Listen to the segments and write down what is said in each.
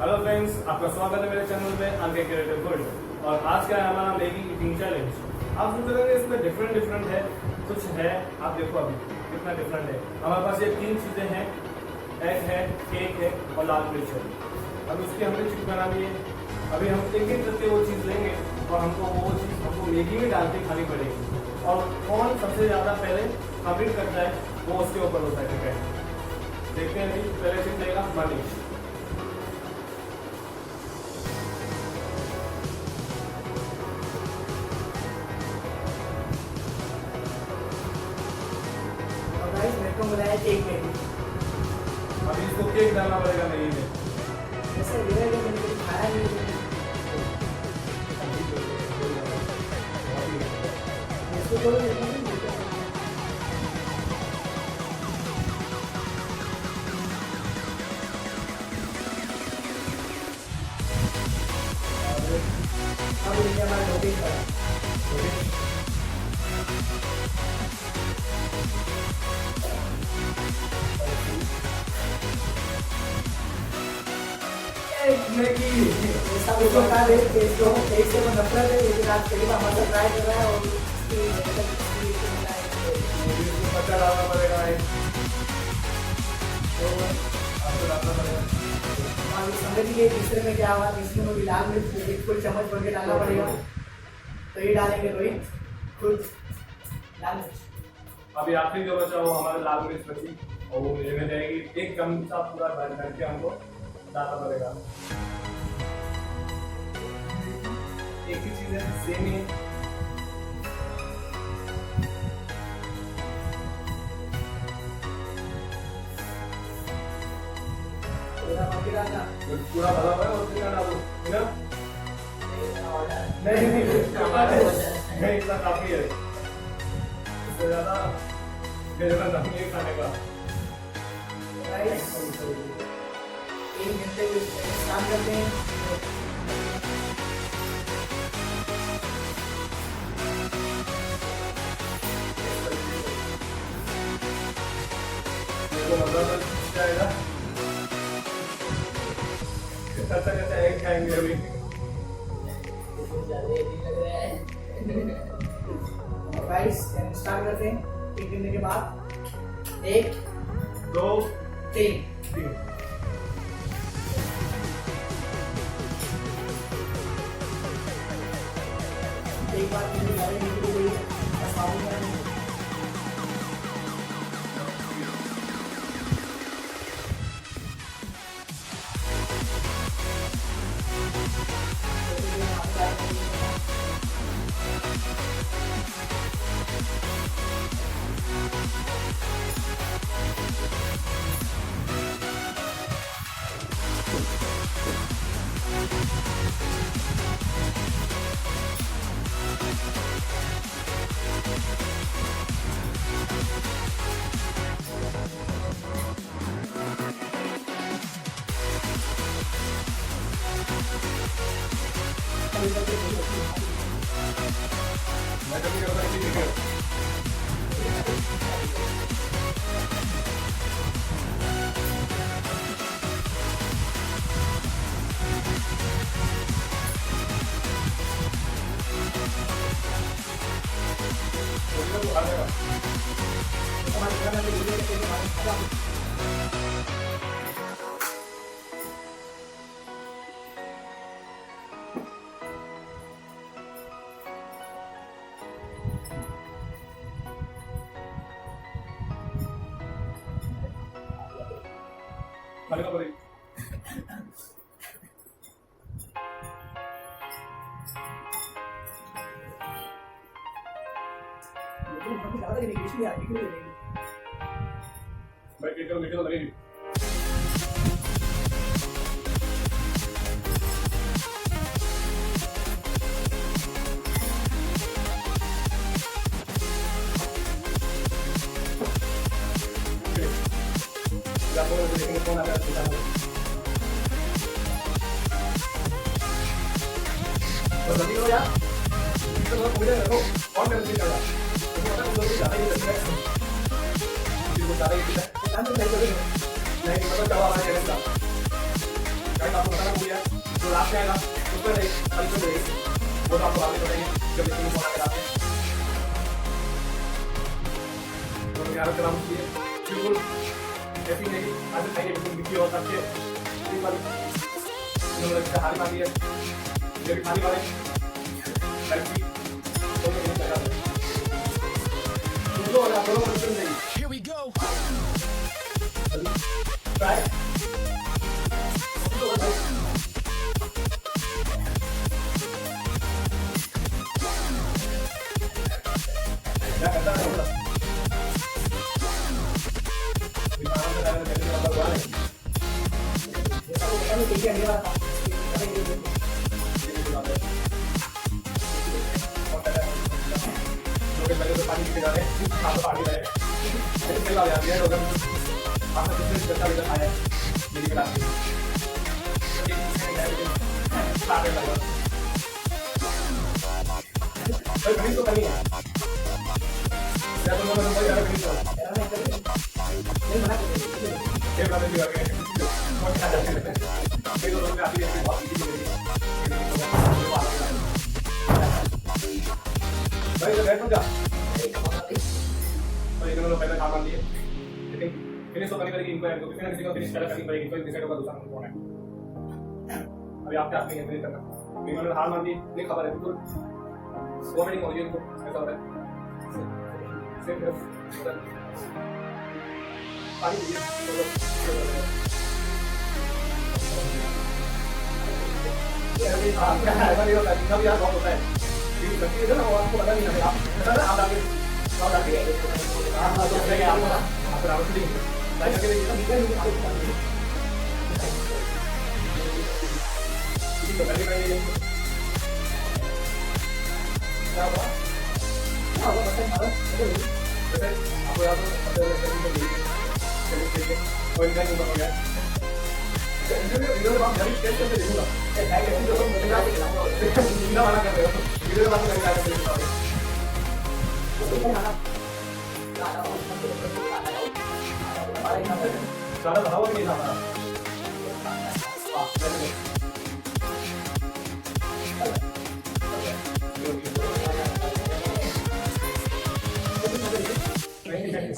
Hello friends, आपका स्वागत है मेरे चैनल पे आगे क्रिएटिव वर्ल्ड। और आज का है हमारा मैगी ईटिंग चैलेंज। आप सोच रहे हैं इसमें डिफरेंट है, कुछ है। आप देखो अभी कितना डिफरेंट है। हमारे पास ये 3 चीजें हैं, एग है, केक है और लाल मिर्च है। अब उसकी हमें चीज बनानी है। अभी हम एक करके वो चीज लेंगे और वो चीज हमको मैगी में डाल के खानी पड़ेगी। और कौन सबसे ज्यादा पहले कंप्लीट करता है वो उसके ऊपर होता है। ठीक है, देखते हैं। अभी पहले चीज लेगा मनीष। मेरे को बनाया केक में। अभी इसको केक डालना पड़ेगा मैगी में। ऐसे मैंने खाया नहीं। इसको थोड़ा अब ये हमारा टॉपिक है। मैगी ऐसा भी बता दे कि जो एक से वो नफरत है, लेकिन आज पहली बार मतलब ट्राई कर रहा है और इसको पता डालना पड़ेगा। तो आपको डालना पड़ेगा। और समझ लीजिए तीसरे में क्या हुआ। इसमें मुझे लाल मिर्च एक फुल चम्मच भर के डालना पड़ेगा। तो ये डालेंगे रोहित खुद लाल मिर्च। अभी आखिरी जो बचा वो हमारा लाल मिर्च बची और वो मेरे में जाएगी। 1 चमचा पूरा भर करके हमको डालना पड़ेगा। एक ही चीज है, सेम ही है। पूरा भरा हुआ है और फिर डालो ना। नहीं, इतना काफी है। इससे ज्यादा मेरा नहीं है खाने का। एक घंटे स्टार्ट करते हैं। जाएगा अच्छा एग खाएंगे अभी। गाइस स्टार्ट करते हैं। 1 घंटे के बाद 1 2 3 एक बार मुझे गाड़ी निकल गई है। मैं कभी करता नहीं दिखे। तो आ जाएगा। खाने का पड़ेगा। भाई मीठे तो लगेगी। कौन आता है तो जल्दी करो यार। तो मुझे देखो कौन मेरे कर रहा है। तो ज्यादा ही ज्यादा ही नहीं मतलब क्या लास्ट में आएगा उसमें वो तो आपको आगे बताइए जब इसमें बना के लाते हैं तो यार कराम चाहिए बिल्कुल ऐसी नहीं आज खाइए बिल्कुल बिकी हो सकती है एक बार इन्होंने हारी मारी है ये भी खाली वाले लड़की तो नहीं लगा दोनों और दोनों मिलकर नहीं Here we go. ट्राई क्या करता है पानी पीते जा रहे हैं पानी रहे खेला यार ये लोग आपने कितने करता इधर आया मेरी क्लास में स्टार्ट कर लगा भाई गणित तो करनी है या तो मैं भाई यार गणित तो नहीं बना के बना दिया गया और क्या जाते हैं ये लोग में आती है बहुत इजी मेरी भाई तो बैठ जा तो ये दोनों पहले काम कर लिए लेकिन फिनिश तो करनी पड़ेगी इनको किसी ना किसी को फिनिश करनी पड़ेगी इनको डिसाइड होगा दूसरा कौन है अभी आपके हाथ में है फिनिश करना इन्होंने हार मान दी नहीं खबर है बिल्कुल वोमिटिंग हो रही है इनको ऐसा हो रहा है सेम पानी दीजिए आपका है वाली होता है कभी यार बहुत होता है ये लगती है ना वो आपको पता नहीं है आप आगे और आगे आप तो क्या आप राउंड दी लाइक करके देखिए निकल नहीं इसी को पहले मैं क्या हुआ बता मारो आपको याद हो कोई नहीं हो गया वीडियो में आप जब टेस्ट करके देखूंगा लाइक ऐसे जो बोलेगा सीधा वाला कर रहे हो वीडियो में बात करके लाइक करके ज़्यादा बढ़ाओ नहीं था हमारा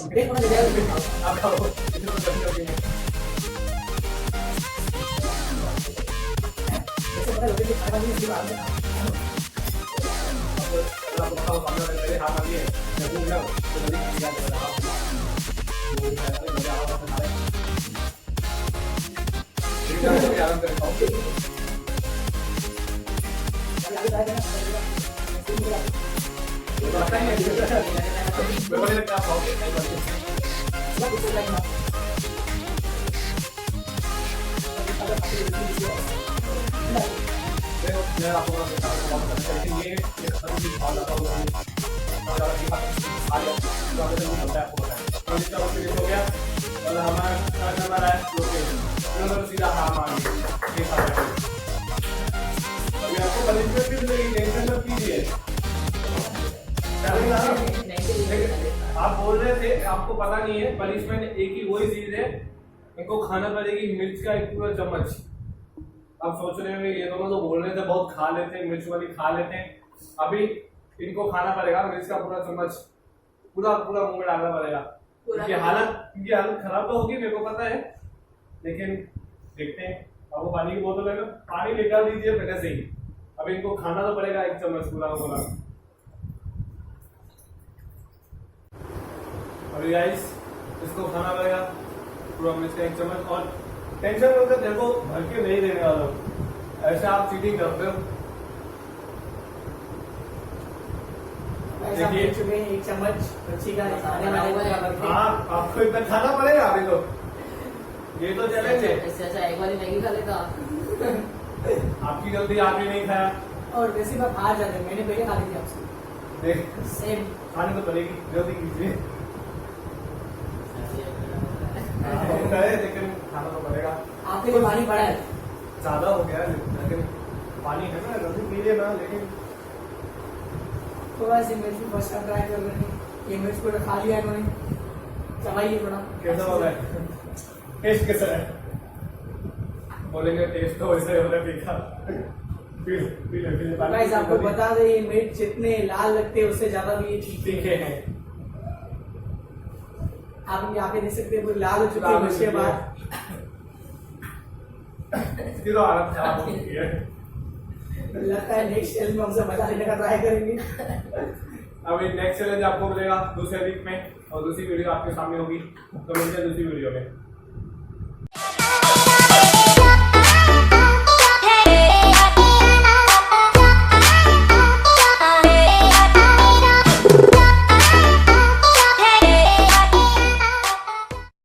आप खाओ इतना जल्दी हो गया जैसे पता लोगे कि खाना नहीं है आप आपको बताओ सामने वाले पहले हाथ मारिए मैं भूल गया तो जल्दी क्या कर रहा हूं वो ऐसे मजा आ रहा था ये आराम से खाओ तो लगता है मैं बोले क्या खाओगे नहीं बनते सब कुछ लगना मैं आपको बता रहा हूं ये खत्म की भाव लगा हुआ है और ज्यादा की बात आ गया तो आगे से होता है आपको पता है तो इसका मतलब हो गया और हमारा नंबर है लोकेशन नंबर सीधा हां मान ये सब है अभी आपको पनिशमेंट भी मिलेगी टेंशन मत कीजिए आप बोल रहे थे आपको पता नहीं है पनिशमेंट एक ही वही चीज है इनको खाना पड़ेगी मिर्च का एक पूरा चम्मच अब सोच रहे होंगे ये दोनों तो बोल रहे थे बहुत खा लेते हैं मिर्च वाली खा लेते हैं अभी इनको खाना पड़ेगा मिर्च का पूरा चम्मच पूरा पूरा मुंह में डालना पड़ेगा इनकी हालत खराब तो होगी मेरे को पता है लेकिन देखते हैं आपको पानी की बोतल है ना पानी निकाल दीजिए पहले से ही अब इनको खाना तो पड़ेगा एक चम्मच पूरा पूरा अभी गाइस इसको खाना पड़ेगा पूरा मिर्च का एक चम्मच और टेंशन होकर देखो भर के नहीं देने वाला ऐसे आप चीटिंग करते हो देखिए एक चम्मच बच्ची का खाने वाले हाँ आपको इतना खाना पड़ेगा अभी तो ये तो चैलेंज है इससे अच्छा एक बारी मैगी खा लेता आपकी गलती आपने नहीं खाया और वैसे बात आ जाते मैंने पहले खा ली थी आपसे देख सेम खाने तो पड़ेगी जल्दी कीजिए होता है लेकिन खाना तो पड़ेगा आपके लिए पानी पड़ा है ज्यादा हो गया लेकिन पानी है ना जल्दी पीजिए ना लेकिन थोड़ा सी मिर्च फर्स्ट टाइम ट्राई कर रहे हैं ये मिर्च को खा लिया इन्होंने चबाइए थोड़ा कैसा हो रहा है टेस्ट कैसा है बोलेंगे टेस्ट तो वैसे होना तीखा। गाइस आपको बता दें ये मिर्च जितने लाल लगते हैं उससे ज्यादा भी ये तीखे हैं। आप यहाँ पे देख सकते हैं पूरी लाल हो चुकी है उसके बाद इसकी तो हालत खराब हो चुकी है। लगता है नेक्स्ट चैलेंज में हमसे मजा लेने का ट्राई करेंगे। अब नेक्स्ट चैलेंज आपको मिलेगा दूसरे वीक में और दूसरी वीडियो आपके सामने होगी, तो मिलते हैं दूसरी वीडियो में।